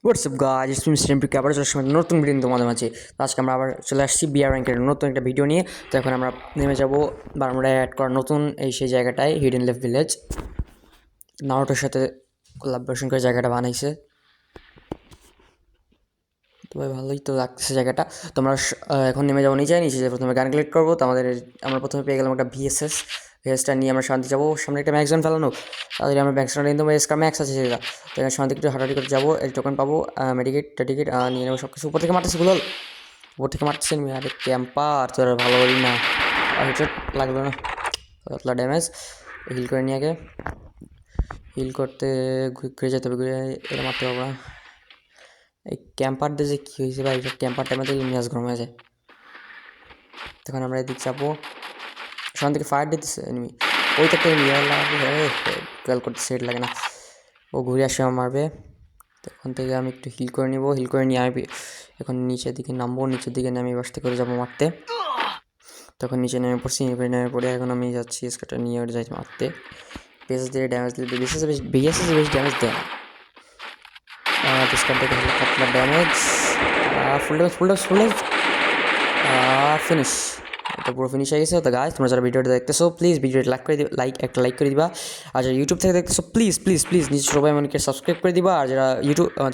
WhatsApp guys it's me mister MP আবার চলে আসলাম নতুন ভিডিও তোমাদের মাঝে। তো আজকে আমরা আবার চলে আসছি বিআর র্যাঙ্কের নতুন একটা ভিডিও নিয়ে। তো এখন আমরা নেমে যাবো আমরা অ্যাড করা নতুন সেই জায়গাটায় হিডেন লেভ ভিলেজ। নারুটোর সাথে কোলাবোরেশন করে জায়গাটা বানাইছে, তো ভাই ভালোই তো লাগতেছে জায়গাটা। তো আমরা এখন নেমে যাবো নিচে যে প্রথমে গান কালেক্ট করবো। তো আমরা প্রথমে পেয়ে গেলাম একটা ভিএসটা নিয়ে আমরা শান্তি যাবো। সামনে একটা ম্যাক্সন ফেলানো, তাদের আমরা ম্যাক্সন নিয়ে দেবো। এসকার ম্যাক্স আছে সেটা, তো এখানে শান্তি একটু হাঁটাহাঁটি করে যাবো। এই টোকেন পাবো, মেডিকেট নিয়ে নেবো সব কিছু। উপর থেকে মারতেছে গুলো, উপর থেকে মারতেছে আরে ক্যাম্পার তোর ভালো বলি না, আর হেডশট লাগলো না, পাতলা ড্যামেজ। হিল করে নিয়ে আগে হিল করতে ঘুরে যেতে হবে, ঘুরে এটা মারতে পারবো না। এই ক্যাম্পারদের যে কী হয়েছে ভাই, ক্যাম্পার টাইমে তো মেজাজ গরম হয়ে যায়। তখন আমরা এদিক যাবো, সামনে থেকে ফায়ার দিতেছে এনিমি, ওই তো একটা টুয়েলভ করতে সেট লাগে না, ও ঘুরে আসে মারবে। তখন থেকে আমি একটু হিল করে নিব, হিল করে নিয়ে আমি এখন নিচের দিকে নামবো, নিচের দিকে নেমে বাসতে করে যাবো মারতে। তখন নিচে নেমে পড়ছি, নেমে পড়ে এখন আমি যাচ্ছি স্কাটা নিয়ে যাই মারতে। বেশ দিয়ে ড্যামেজ দিলে বেশি ড্যামেজ দেয় না। স্কার থেকে আপনার ড্যামেজ ফুল ড্যামেজ ফিনিশ, এটা পুরো ফিনিশ হয়ে গেছে। তো গাইস তোমরা যারা ভিডিওটা দেখতেছো প্লিজ ভিডিওটা লাইক করে দিবা। আর যারা ইউটিউব থেকে দেখতেছো প্লিজ নিজ ছোটো ভাই বোনকে সাবস্ক্রাইব করে দিবা। আর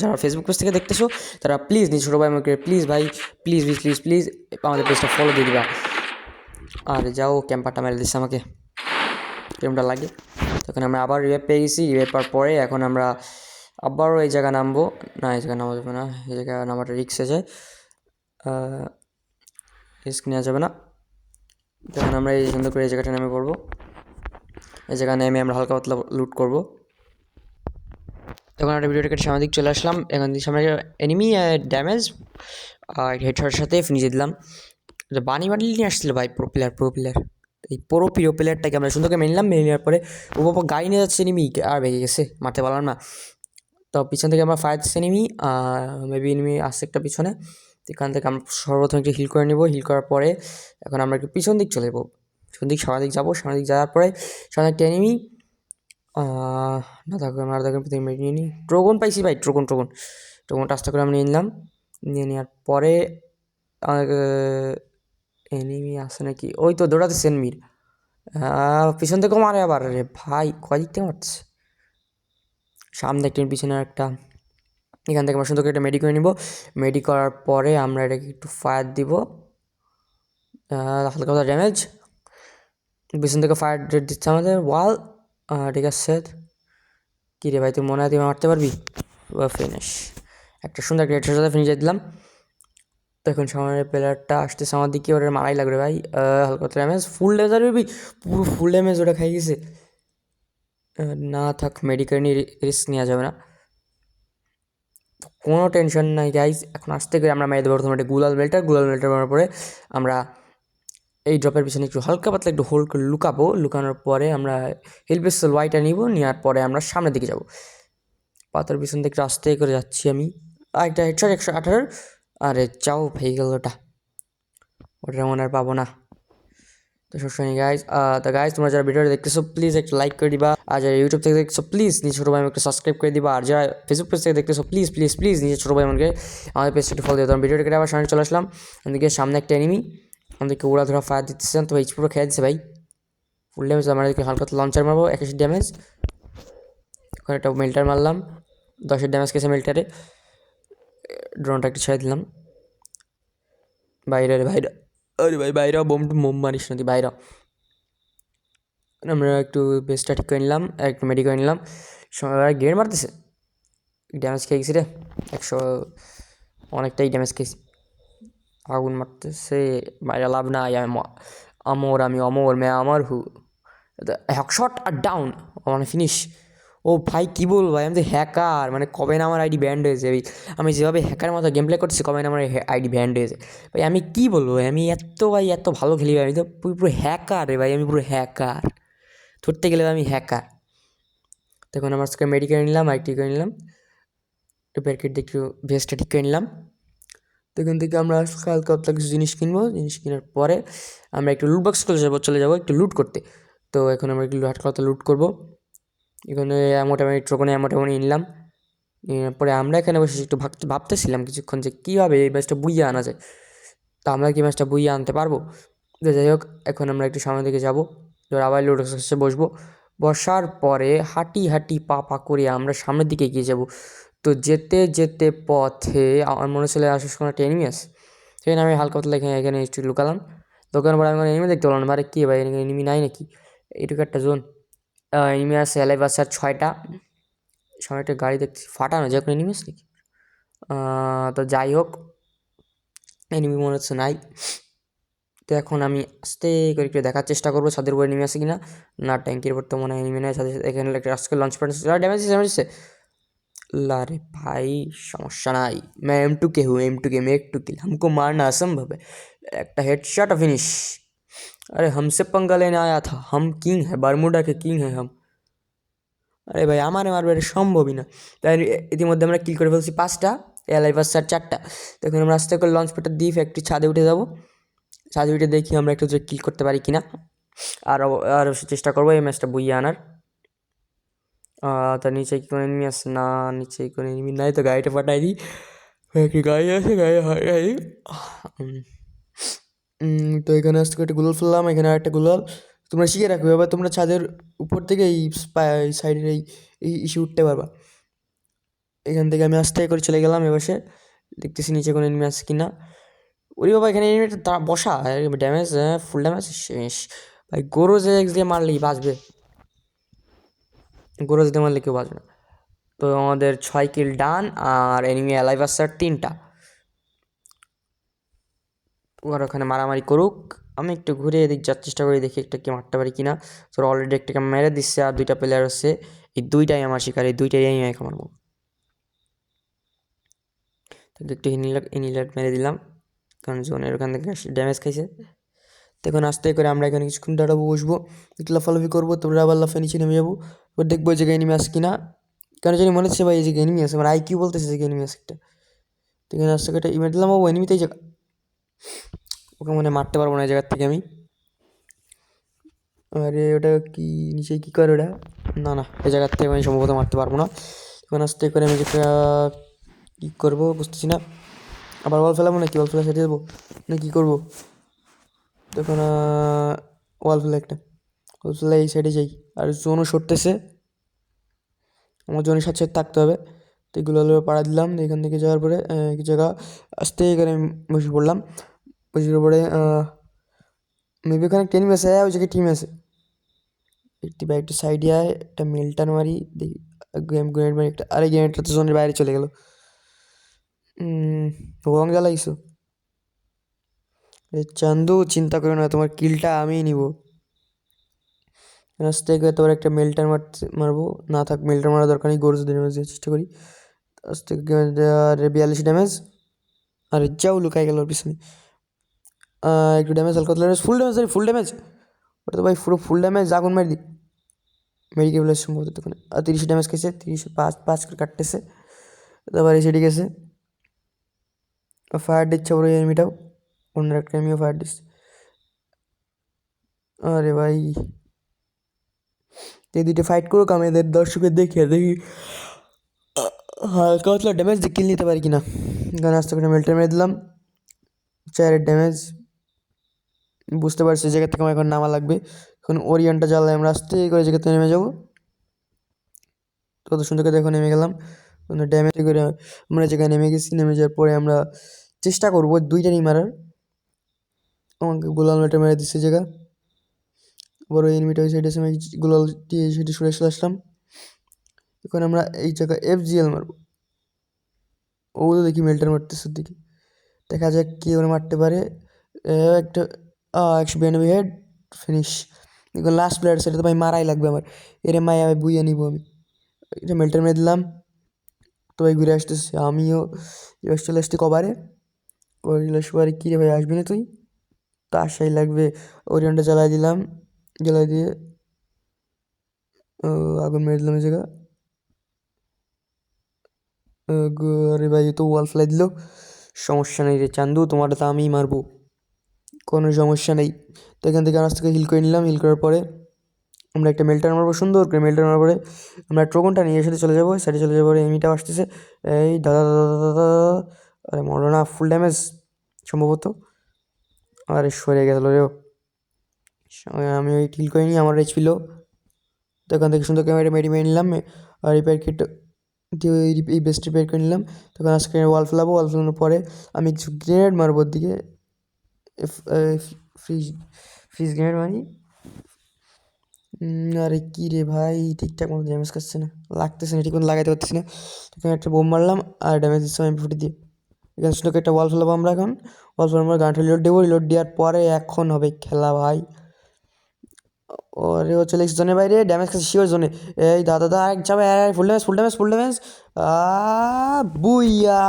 যারা ফেসবুক পেজ থেকে দেখতেছো তারা প্লিজ নিজ ছোটো ভাই বোনকে প্লিজ আমাদের পেজটা ফলো দিয়ে দিবা। আর যাও ক্যাম্পারটা মেরে দিচ্ছে আমাকে, কেমনটা লাগে। তখন আমরা আবার রিভাইভ পেয়ে গেছি। রিভাইভ পাওয়ার পরে এখন আমরা আবারও এই জায়গা নামবো না, এই জায়গা নামা যাবে না, এই জায়গা নামাটা রিক্স আছে, রিস্ক নেওয়া যাবে না। তখন আমরা এই সুন্দর করে এই জায়গাটা নেমে পড়বো। এই জায়গা নেমে আমরা হালকা পাতলা লুট করবো। তখন একটা ভিডিওটা কেটে সামনের দিক চলে আসলাম। এখন সামনে এনিমি ড্যামেজ আর হেডশটের সাথে ফিনিশে দিলাম। বানি নিয়ে আসছিল ভাই প্রো প্লেয়ার এই প্রিয় প্লেয়ারটাকে আমরা সুন্দরকে মেনে নেওয়ার পরে ও বাবা গাড়ি নিয়ে যাচ্ছে এনিমি, আর ভেঙে গেছে, মারতে পারলাম না। তো পিছন থেকে আমরা ফায়ার দিচ্ছি এনিমি, মেবি এনিমি আসছে একটা পিছনে। এখান থেকে আমরা সর্বপ্রথম একটু হিল করে নেবো। হিল করার পরে এখন আমরা একটু পিছন দিক চলে যাবো, পিছন দিক সামনের দিক যাবো। সামনের দিক যাওয়ার পরে সামনে একটা এনিমি না থাকবে, আমরা দেখেন মেরে নিয়ে নিই। ড্রাগন পাইছি ভাই, ড্রাগনটা আস্তে করে আমরা নিয়ে নিলাম। নিয়ে নেওয়ার পরে এনিমি আসে নাকি, ওই তো দৌড়াতেছে এনিমির পিছন থেকেও মারে আবার। রে ভাই কয় দিক থেকে মারছে, সামনে একটা পিছনে একটা। এখান থেকে আমরা সুন্দর করে একটা মেডি করে নিব। মেডি করার পরে আমরা এটাকে একটু ফায়ার দিব, হালকা হালকা ড্যামেজ। পিছন থেকে ফায়ার দিচ্ছে আমাদের ওয়াল, ঠিক আছে। কী রে ভাই তুই মনে হয় তুই মারতে পারবি, ফিনিশ। একটা সুন্দর একটা হেডশটের সাথে ফিনিশ দিলাম। তখন সামনের প্লেয়ারটা আসতেছে আমার দিকে, ওটা মারাই লাগবে ভাই। হালকা ড্যামেজ, ফুল ড্যামেজ আর পুরো ফুল ড্যামেজ ওটা খাই গেছে। না থাক, মেডিকেল নিয়ে রিস্ক নেওয়া যাবে না, কোনো টেনশন নাই গাইজ। এখন আসতে করে আমরা মেরে দেবো প্রথমে একটা গুলাল মেল্টার মারার পরে আমরা এই ড্রপের পিছনে একটু হালকা পাতলা একটু হোল্ড করে লুকাবো। লুকানোর পরে আমরা হিল পিস্তল ওয়াইটা নিব, নেওয়ার পরে আমরা সামনের দিকে যাবো। পাতার পিছন থেকে একটু আস্তে করে যাচ্ছি আমি। একটা হেডশট 118, আরে যাও হয়ে গেল ওটা মনে আর পাবো না। তো সবসময় গাইজ, তো গাইজ তোমরা যারা ভিডিওটা দেখতেছো প্লিজ একটু লাইক করে দিবা। আর যারা ইউটিউব থেকে দেখতেছো প্লিজ নিজের ছোটো ভাই একটু সাবস্ক্রাইব করে দিবা। আর যারা ফেসবুক পেজ থেকে দেখতেছো প্লিজ নিজের ছোটো ভাই আমাকে আমাদের পেজটা একটু ফলো দিও। তখন ভিডিওটা কেটে আবার সামনে চলে আসলাম। আমাদেরকে সামনে একটা এনিমি আমাদেরকে উড়াধরা ফায়ার দিচ্ছেন, তো এইচ পুরো খেয়ে দিচ্ছে ভাই, ফুল ড্যামেজ। আমাদেরকে হালকা লঞ্চার মারবো, 21 ড্যামেজ। ওখানে একটা মেল্টার মারলাম, 10 ড্যামেজ খেয়েছে মেল্টারে। ড্রোনটা একটু ছেড়ে দিলাম, বাইরে আরে ভাই বাইরে বোম মারিস না তুই বাইরে। আমরা একটু বেসটা ঠিক করে নিলাম, একটু মেডি করে নিলাম। সবাই গেড় মারতেছে, ড্যামেজ খেয়ে গেছি রে 100, অনেকটাই ড্যামেজ খেয়েছি। আগুন মারতেছে বাইরে, লাভ না, আমি অমর আমার হু। হ্যাকশট আর ডাউন, মানে ফিনিশ। ও ভাই কী বলবো ভাই, আমি তো হ্যাকার, মানে কবে না আমার আইডি ব্যান্ড হয়েছে। আমি যেভাবে হ্যাকার মতো গেম প্লে করছি কবে না আমার আইডি ব্যান্ড হয়েছে ভাই। আমি কী বলবো ভাই, আমি এত ভালো খেলি ভাই, আমি তো পুরো হ্যাকার রে ভাই, আমি পুরো হ্যাকার, ধরতে গেলে আমি হ্যাকার। তখন আমার সঙ্গে মেডি করে নিলাম, আইটি করে নিলাম, একটু প্যাকেট দিয়ে একটু ভেস্টটা ঠিক করে নিলাম। তখন থেকে আমরা হালকা পাতলা কিছু জিনিস কিনবো, জিনিস কেনার পরে আমরা একটু লুট বক্স চলে যাবো একটু লুট করতে। তো এখন আমরা একটু হালকা পাতলা লুট করবো। এখানে ট্রোকনে নিলাম, পরে আমরা এখানে বসে একটু ভাবতেছিলাম কিছুক্ষণ যে কীভাবে এই ম্যাচটা বুইয়ে আনা যায়। তা আমরা কি ম্যাচটা বুইয়ে আনতে পারবো? তো যাই হোক, এখন আমরা একটু সামনের দিকে যাবো, এবার আবার লুডোসে বসবো। বসার পরে হাঁটি হাঁটি পা পা করে আমরা সামনের দিকে এগিয়ে যাব। তো যেতে যেতে পথে আমার মনে ছিল আসার সময় একটা এনিমি আছে। সেখানে আমি হালকা পাতলা এখানে এখানে একটু লুকালাম। লুকানোর পরে আমি কোনো এনিমি দেখতে পেলাম না। মানে কী ভাই, এনিমি নাই নাকি? এইটুকু একটা জোন। এনিমি আছে এলাইভ আছে আর 6টা। সামনে একটা গাড়ি দেখছি ফাটানো, যে কোনো এনিমি আছে নাকি? তো যাই হোক, এনিমি মনে হচ্ছে নাই। তো এখন আমি আস্তে করে একটু দেখার চেষ্টা করবো ছাদের উপরে নেমে আসে কিনা। না, ট্যাঙ্কির উপর তো মনে হয় নেমে নেয়। ছাদের এখানে একটা আজকে লঞ্চ প্যাড ড্যামেজ দিচ্ছে। लारे भाई समस्या নাই। मैं M2 के हूँ, M2 के मेक टू किल, हमको मारना असंभव है। একটা हेडशॉट फिनिश। अरे हमसे पंगा लेने आया था, हम किंग है, बारमुडा के किंग है हम। আরে ভাই আমারে মারবে, এটা সম্ভবই না। তাই ইতিমধ্যে আমরা কিল করে ফেলছি 5টা, এলাই পাস 4টা। তখন আমরা আস্তে করে লঞ্চ প্যাডটা দিয়ে ফ্যাক্টরি ছাদে উঠে যাবো। ছাদে উঠে দেখি আমরা একটু কিল করতে পারি কিনা। আর আর চেষ্টা করবো এই ম্যাচটা বইয়ে আনার। তার নিচে কি কোনো এনিমি আছে? না, নিচে কোনো এনিমি নাই। তো গাড়িটা পাঠাই দিই। একটি গাড়ি আছে, গাড়ি। তো এখানে আসতে একটা গুলাল ফেললাম, এখানে একটা গুলাল। তোমরা শিখে রাখবে, এবার তোমরা ছাদের উপর থেকে এই সাইডের এই ইস্যু উঠতে পারবা। এখান থেকে আমি আস্তে করে চলে গেলাম। এবারে দেখতেছি নিচে কোনো এনিমি আছে কিনা। ওরে বাবা, এখানে এনিমিটা বসা, ড্যামেজ, ফুল ড্যামেজ শেষ। ভাই গোরোজ এক্স দিয়ে মারলেই বাঁচবে, গোরোজ দিয়ে মারলে কেউ বাঁচবে না। তো আমাদের 6 কিল ডান, আর এনিমি অ্যালাইভ আছে 3টা। ওরা ওখানে মারামারি করুক, আমি একটু ঘুরে এদিক যাওয়ার চেষ্টা করি, দেখি একটা কি মারতে পারি কিনা। তোর অলরেডি একটাকে মেরে দিচ্ছে, আর 2টা প্লেয়ার আছে। এই 2টাই আমার শিকার, এই 2টাই আমি এক মারবো। তাকে একটু ইনিলাইট মেরে দিলাম, কারণ জোনের ওখান থেকে ড্যামেজ খাইছে। তখন আস্তে করে আমরা এখানে কিছুক্ষণ দাঁড়াবো, বসবো, একটু লাফালাফি করবো। তারপরে আবার লাফা নিচে নেমে যাবো। এবার দেখবো এই জায়গায় এনিমি আছে কিনা। কেন জানি মনে হচ্ছে ভাই এই জায়গায় এনিমি আছে, আমার IQ বলতেছে যে এনিমি আছে একটা। তো এখানে আস্তে করে ইমেট দিলাম, ও এনিমিতে এই জায়গা। ওকে মনে মারতে পারবো না এই জায়গার থেকে আমি। আরে ওটা কি নিচে কী করে ওটা? না না, এই জায়গার থেকে আমি সম্ভবত মারতে পারবো না। তখন আস্তে করে আমি যেটা কী করবো বুঝতেছি না। আবার ওয়াল ফেলাবো নাকি? ওয়াল ফেলা সেটে দেবো না কী করবো? তখন ওয়াল ফেলা একটা, ওয়াল ফেলা এই সাইডে যাই। আর জোনও সরতেছে, আমার জোনের সাথে সাথে থাকতে হবে। তো এগুলো হলো পাড়া দিলাম। এখান থেকে যাওয়ার পরে এক জায়গা আস্তে করে আমি বসে পড়লাম। বসে পড়ে মেবি ওখানে টিম আছে, ওই জায়গায় টিম আছে। একটি বাইক একটা সাইডে আয়, একটা মেলটান মারি দেখি। গ্রেনেড মারি একটা, আরে গ্রেনেডটা তো জোনের বাইরে চলে গেল। রং জ্বালাইছো? চান্দু চিন্তা করো না, তোমার কিলটা আমিই নিব। আস্তে করে তোমার একটা মেলটার মারবো। না থাক, মেলটার মারা দরকার নেই, গোরজ ড্যামেজ দেওয়ার চেষ্টা করি। আস্তে করে 42 ড্যামেজ। আর যাও লুকাই গেল ওর পিছনে। একটু ড্যামেজ, হালকা damage, full damage, full damage. ওটা তো ভাই পুরো ফুল ড্যামেজ, আগুন মারি দিই। মেডিকেল সম্ভবত তখন। আর 30 ড্যামেজ খেয়েছে, 35 করে কাটতেছে। তারপর এই সেটি গেছে, ফায়ার দিচ্ছে ওর এনিমিটাও, অন্য একটা এনিমিও ফায়ার দিচ্ছে। আরে ভাই, এই দুইটা ফাইট করুক, আমি এদের দর্শকের দেখি হালকা পাতলা ড্যামেজ দিয়ে কিল নিতে পারি কিনা। গান আস্তে করে মেল্টে মেরে দিলাম, 4 ড্যামেজ। বুঝতে পারছি জায়গা থেকে আমার এখন নামা লাগবে। এখন ওরিয়নটা জ্বালায় আমরা আস্তে করে জায়গা থেকে নেমে যাবো। কত সুন্দর করে দেখো নেমে গেলাম। ড্যামেজ করে আমরা জায়গায় নেমে গেছি। নেমে যাওয়ার পরে আমরা চেষ্টা করবো 2টা নিয়ে মারার। আমাকে গোলাল মেটে মেরে দিচ্ছে জায়গা। বড় এনিমিটা ওই সাইডে আমি গোলাল দিয়ে এই সাইডে সরে আসলাম। এখন আমরা এই জায়গায় FGL মারবো। ও তো দেখি মেল্টার মারতেছে, দিকে দেখা যাক কে ওরা মারতে পারে। একটা 192 হেড ফিনিশ। এখন লাস্ট প্লেয়ার, সেটা তো ভাই মারাই লাগবে আমার। এরে মাই আমি বুইয়ে নিব আমি। এটা মেল্টার মেরে দিলাম। তো ভাই ঘুরে আসতেছে, আমিও এবার চলে আসছি কভারে। ওরিয়ন সবারই কী রে ভাই, আসবি না তুই? তো আশাই লাগবে। ওরিয়নটা জ্বালাই দিলাম, জ্বালাই দিয়ে আগুন মেরে দিলাম এই জায়গা। আরে ভাই তো ওয়াল ফেলাই দিল। সমস্যা নেই রে চান্দু, তোমারটা তো আমিই মারবো, কোনো সমস্যা নেই। তো এখান থেকে আস্তে করে হিল করে নিলাম। হিল করার পরে আমরা একটা মেল্টার মারবো, সুন্দর করে মেল্টার মারার পরে আমরা ট্রোগনটা নিয়ে সাথে চলে যাবো, সাইডে চলে যাবো, এমিটা আসতেছে, এই দাদা দাদা দাদা দাদা, আরে মরো না, ফুল ড্যামেজ সম্ভবত, আরে সরে গেল রে। আমি ওই কিল করে নিই, আমার রেচ ছিল তো এখান থেকে সুন্দর করে মেডি মেরে নিলাম, আর রিপেয়ার কিট দিয়ে এই বেস্ট রিপেয়ার করে নিলাম। তখন আজকে ওয়াল ফেলাবো, ওয়াল ফেলানোর পরে আমি কিছু গ্রেনেড মারবো ওর দিকে, ফ্রিজ ফ্রিজ গ্রেনেড মারি। আরে কী রে ভাই, ঠিকঠাক মতো ড্যামেজ করছে না, লাগতেছে না, ঠিক মতো লাগাইতে পারতেছি না। তখন একটা বোম মারলাম আর ড্যামেজ দিচ্ছিলাম আমি ফুটে দিয়ে। এখানে সুন্দর একটা ওয়াল ফেলাবো আমরা এখন, ওয়াল ফেলার আমরা গানটা রিলোড দেবো, রিলোড দেওয়ার পরে এখন হবে খেলা ভাই। ওরে ও চলে এসেছে জোনের বাইরে, ড্যামেজ খাচ্ছে শিওর জোনে, এই দাদা দাদা এক যাবে, full damage full damage full damage, booyah.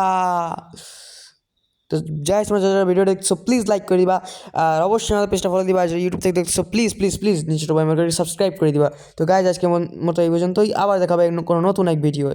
তো যাই তোমরা যারা ভিডিও দেখছো প্লিজ লাইক করে দিবা, আর অবশ্যই আমাদের পেজটা ফলো দিবা, আর ইউটিউব থেকে দেখছো প্লিজ প্লিজ প্লিজ নিচে সবাই আমাকে সাবস্ক্রাইব করে দিবা। তো গাইজ আজকে মতো এই পর্যন্তই, আবার দেখাবে কোনো নতুন এক ভিডিও।